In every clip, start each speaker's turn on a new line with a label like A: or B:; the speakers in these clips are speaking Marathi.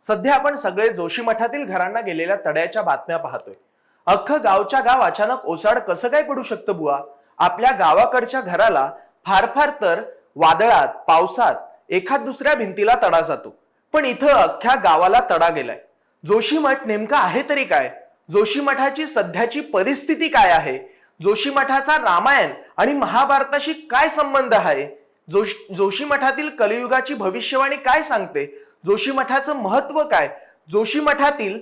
A: सध्या आपण सगळे जोशी मठातील घरांना गेलेल्या तड्याच्या बातम्या पाहतोय। अख्खं गावच्या गाव अचानक ओसाड कसं काय पडू शकतं बुवा? आपल्या गावाकडच्या घराला फार फार तर वादळात, पावसात एखाद दुसऱ्या भिंतीला तडा जातो, पण इथं अख्ख्या गावाला तडा गेलाय। जोशी मठ नेमका आहे तरी काय? जोशी मठाची सध्याची परिस्थिती काय आहे? जोशी मठाचा रामायण आणि महाभारताशी काय संबंध आहे? जोशी मठातील कलियुगाची भविष्यवाणी काय सांगते? जोशी मठाचं महत्व काय? जोशी मठातील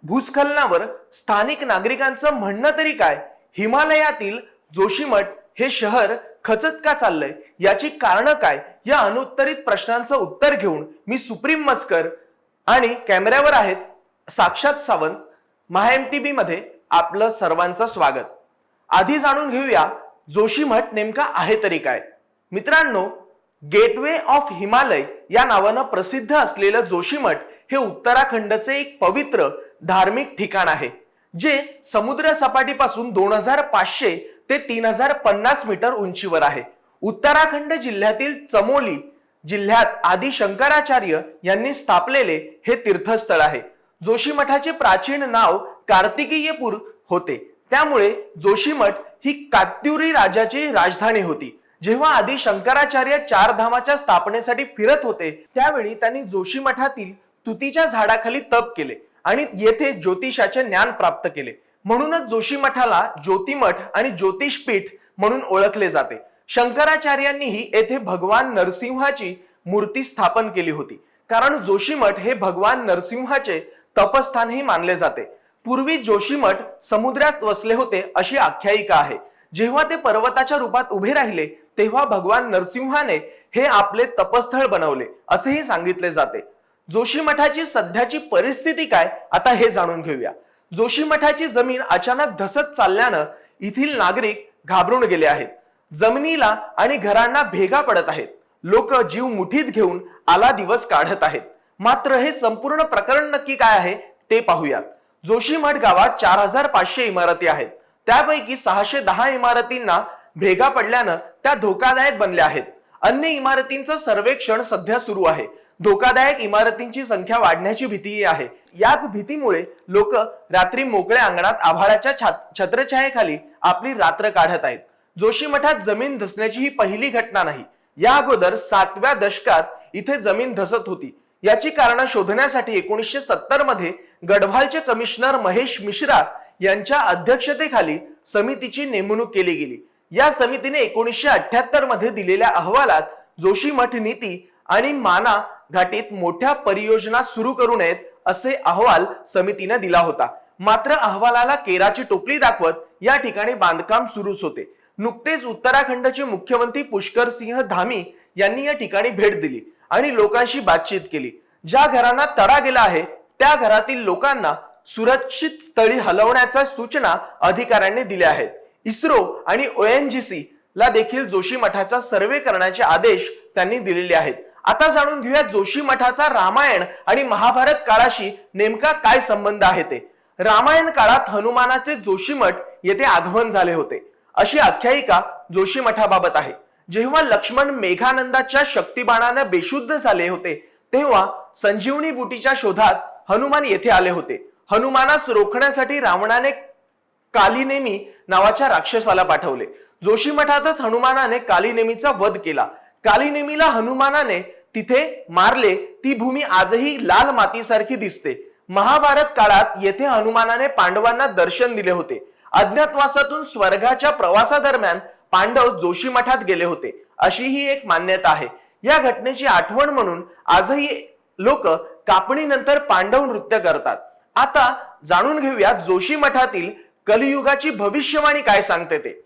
A: भूस्खलनावर स्थानिक नागरिकांचं म्हणणं तरी काय? हिमालयातील जोशीमठ हे शहर खचत का चाललंय, याची कारणं काय? या अनुत्तरित प्रश्नांचं उत्तर घेऊन मी सुप्रीम मस्कर आणि कॅमेऱ्यावर आहेत साक्षात सावंत। महाएमटीबी मध्ये आपलं सर्वांचं स्वागत। आधी जाणून घेऊया जोशीमठ नेमका आहे तरी काय। मित्रांनो, गेटवे ऑफ हिमालय या नावानं प्रसिद्ध असलेलं जोशीमठ हे उत्तराखंडचे एक पवित्र धार्मिक ठिकाण आहे, जे समुद्र सपाटीपासून 2500 ते 3050 मीटर उंचीवर आहे। उत्तराखंड जिल्ह्यातील चमोली जिल्ह्यात आदि शंकराचार्य यांनी स्थापलेले हे तीर्थस्थळ आहे। जोशी मठाचे प्राचीन नाव कार्तिकेयपूर होते, त्यामुळे जोशीमठ ही कात्युरी राजाची राजधानी होती। जेव्हा आदि शंकराचार्य 4 धामाच्या स्थापनेसाठी फिरत होते, त्यावेळी त्यांनी जोशी मठातील तुतीच्या झाडाखाली तप केले आणि येथे ज्योतिषाचे ज्ञान प्राप्त केले। म्हणूनच जोशी मठाला ज्योतिमठ आणि ज्योतिषपीठ म्हणून ओळखले जाते। शंकराचार्यांनीही येथे भगवान नरसिंहाची मूर्ती स्थापन केली होती, कारण जोशीमठ हे भगवान नरसिंहाचे तपस्थानही मानले जाते। पूर्वी जोशीमठ समुद्रात वसले होते अशी आख्यायिका आहे। जेव्हा ते पर्वताच्या रूपात उभे राहिले, तेव्हा भगवान नरसिंहाने हे आपले तपस्थळ बनवले असेही सांगितले जाते। जोशी मठाची सध्याची परिस्थिती काय, आता हे जाणून घेऊया। जोशी मठाची जमीन अचानक धसत चालल्यानं येथील नागरिक घाबरून गेले आहेत। जमिनीला आणि घरांना भेगा पडत आहेत। लोक जीव मुठीत घेऊन आला दिवस काढत आहेत। मात्र हे संपूर्ण प्रकरण नक्की काय आहे ते पाहूयात। जोशीमठ गावात 4500 इमारती आहेत, त्यापैकी 610 इमारतींना भेगा पडल्यानं त्या धोकादायक बनल्या आहेत। अन्य इमारतींचं सर्वेक्षण सध्या सुरू आहे। धोकादायक इमारतींची संख्या वाढण्याची भीतीही आहे। याच भीतीमुळे लोक रात्री मोकळ्या अंगणात आभाळाच्या छत्रछायेखाली आपली रात्र काढत आहेत। जोशी मठात जमीन धसण्याची ही पहिली घटना नाही। या अगोदर 7व्या दशकात इथे जमीन धसत होती। याची कारण शोधण्यासाठी 1970 मध्ये गढवालचे कमिशनर महेश मिश्रा यांच्या अध्यक्षतेखाली समितीची नेमणूक केली गेली। या समितीने 1978 मध्ये दिलेल्या अहवालात जोशीमठ नीती आणि माना घाटीत मोठ्या परियोजना सुरू करू नयेत असे अहवाल समितीने दिला होता। मात्र अहवालाला केराची टोपली दाखवत या ठिकाणी बांधकाम सुरूच होते। नुकतेच उत्तराखंडचे मुख्यमंत्री पुष्कर सिंह धामी यांनी या ठिकाणी भेट दिली आणि लोकांशी बातचीत केली। ज्या घरांना तडा गेला आहे त्या घरातील लोकांना सुरक्षित स्थळी हलवण्याच्या सूचना अधिकाऱ्यांनी दिल्या आहेत। इस्रो आणि ONGC ला देखील जोशी मठाचा सर्वे करण्याचे आदेश त्यांनी दिलेले आहेत। आता जाणून घेऊया जोशी मठाचा रामायण आणि महाभारत काळाशी नेमका काय संबंध आहे ते। रामायण काळात हनुमानाचे जोशीमठ येथे आगमन झाले होते अशी आख्यायिका जोशी मठाबाबत आहे। जेव्हा लक्ष्मण मेघानंदाच्या शक्तिबाणाने बेशुद्ध झाले होते, तेव्हा संजीवनी बुटीच्या शोधात हनुमान येथे आले होते। हनुमानास रोखण्यासाठी रावणाने कालिनेमी नावाच्या राक्षसाला पाठवले। जोशी मठातच हनुमानाने कालिनेमीचा वध केला। कालिनेमीला हनुमानाने तिथे मारले। ती भूमी आजही लाल मातीसारखी दिसते। महाभारत काळात येथे हनुमानाने पांडवांना दर्शन दिले होते। अज्ञातवासातून स्वर्गाच्या प्रवासादरम्यान पांडव जोशी मठात गेले होते अशी ही एक मान्यता आहे। या घटनेची आठवण म्हणून आजही लोक कापणीनंतर पांडव नृत्य करतात। आता जाणून घेऊया जोशी मठातील कलियुगाची भविष्यवाणी काय सांगते ते।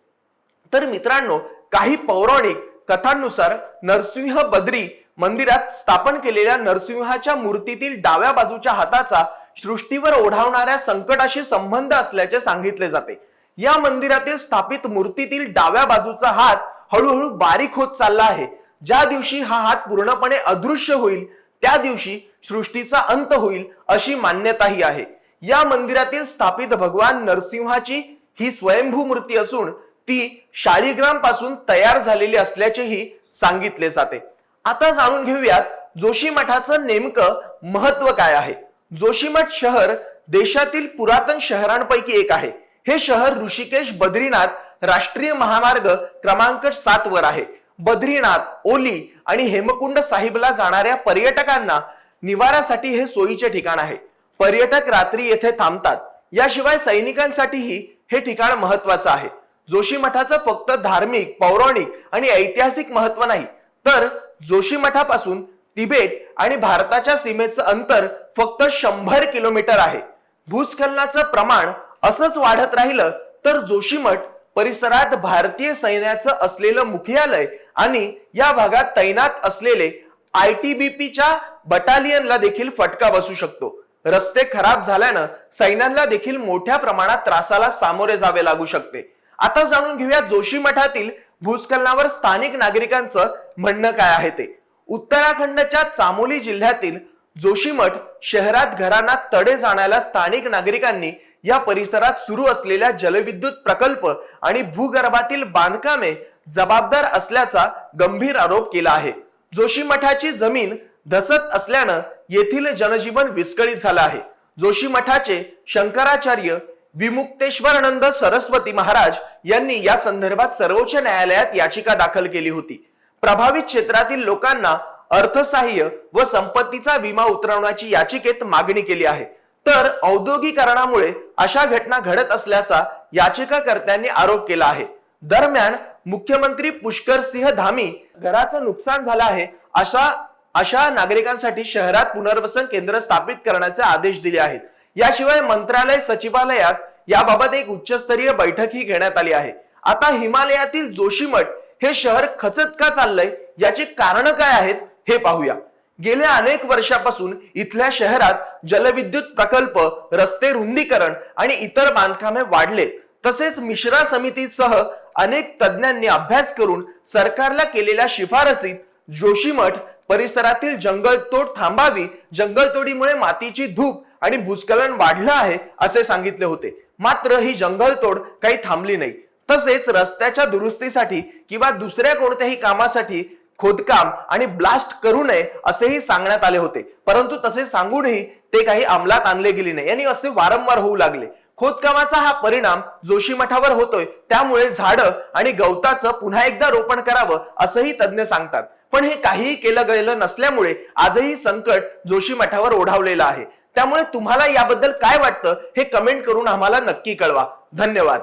A: तर मित्रांनो, काही पौराणिक कथांनुसार नरसिंह बद्री मंदिरात स्थापन केलेल्या नरसिंहाच्या मूर्तीतील डाव्या बाजूच्या हाताचा सृष्टीवर ओढावणाऱ्या संकटाशी संबंध असल्याचे सांगितले जाते। या मंदिरातील स्थापित मूर्तीतील डाव्या बाजूचा हात हळूहळू बारीक होत चालला आहे। ज्या दिवशी हा हात पूर्णपणे अदृश्य होईल, त्या दिवशी सृष्टीचा अंत होईल अशी मान्यताही आहे। या मंदिरातील स्थापित भगवान नरसिंहाची ही स्वयंभू मूर्ती असून ती शाळीग्राम पासून तयार झालेली असल्याचेही सांगितले जाते। आता जाणून घेऊयात जोशी मठाचं नेमकं महत्व काय आहे? जोशीमठ शहर देशातील पुरातन शहरांपैकी एक आहे. हे शहर ऋषिकेश बद्रीनाथ राष्ट्रीय महामार्ग क्रमांक 7 वर आहे. बद्रीनाथ, ओली आणि हेमकुंड साहिबला जाणाऱ्या पर्यटकांना निवारासाठी हे सोयीचे ठिकाण आहे. पर्यटक रात्री येथे थांबतात. याशिवाय सैनिकांसाठीही हे ठिकाण महत्वाचं आहे. जोशी मठाचं फक्त धार्मिक, पौराणिक आणि ऐतिहासिक महत्व नाही, तर जोशी मठापासून तिबेट आणि भारताच्या सीमेचं अंतर फक्त 100 किलोमीटर आहे. भूस्खलनाचं प्रमाण असंच वाढत राहिलं तर जोशीमठ परिसरात भारतीय सैन्याचं असलेलं मुख्यालय आणि या भागात तैनात असलेले ITBPच्या बटालियनला देखील फटका बसू शकतो. रस्ते खराब झाल्यानं सैन्याला देखील मोठ्या प्रमाणात त्रासाला सामोरे जावे लागू शकते. आता जाणून घेऊया जोशी मठातील भूस्खलनावर स्थानिक नागरिकांचं म्हणणं काय आहे ते. उत्तराखंडच्या चामोली जिल्ह्यातील जोशीमठ शहरात घरांना तडे जाण्याला स्थानिक नागरिकांनी या परिसरात सुरू असलेल्या जलविद्युत प्रकल्प आणि भूगर्भातील बांधकामे जबाबदार असल्याचा गंभीर आरोप केला आहे. जोशी मठाची जमीन धसत असल्यानं येथील जनजीवन विस्कळीत झालं आहे. जोशी मठाचे शंकराचार्य विमुक्तेश्वरानंद सरस्वती महाराज यांनी या संदर्भात सर्वोच्च न्यायालयात याचिका दाखल केली होती. प्रभावित क्षेत्रातील लोकांना अर्थसहाय्य व संपत्तीचा विमा उतरवण्याची याचिकेत मागणी केली आहे. तर औद्योगिकरणामुळे अशा घटना घडत असल्याचा याचिकाकर्त्यांनी आरोप केला आहे. दरम्यान मुख्यमंत्री पुष्कर सिंह धामी घराचं नुकसान झालं आहे अशा नागरिकांसाठी शहरात पुनर्वसन केंद्र स्थापित करण्याचे आदेश दिले आहेत. याशिवाय मंत्रालय सचिवालयात याबाबत एक उच्चस्तरीय बैठकही घेण्यात आली आहे. आता हिमालयातील जोशीमठ हे शहर खचत का चाललंय याची कारण काय आहेत हे पाहूया. गेल्या अनेक वर्षापासून इथल्या शहरात जलविद्युत प्रकल्प, रस्ते रुंदीकरण आणि इतर बांधकामे वाढलेत. तसेच मिश्रा समितीसह अनेक तज्ञांनी अभ्यास करून सरकारला केलेल्या शिफारसीत जोशीमठ परिसरातील जंगलतोड थांबावी, जंगलतोडीमुळे मातीची धूप आणि भूस्खलन वाढलं आहे असे सांगितले होते. मात्र ही जंगलतोड काही थांबली नाही. तसेच रस्त्याच्या दुरुस्तीसाठी किंवा दुसऱ्या कोणत्याही कामासाठी खोदकाम आणि ब्लास्ट करू नये असेही सांगण्यात आले होते. परंतु तसे सांगूनही ते काही अंमलात आणले गेले नाही आणि असे वारंवार होऊ लागले. खोदकामाचा हा परिणाम जोशी मठावर होतोय. त्यामुळे झाडं आणि गवताचं पुन्हा एकदा रोपण करावं असंही तज्ञ सांगतात. पण हे काहीही केलं गेलं नसल्यामुळे आजही संकट जोशी मठावर ओढावलेलं आहे. त्यामुळे तुम्हाला याबद्दल काय वाटतं हे कमेंट करून आम्हाला नक्की कळवा. धन्यवाद.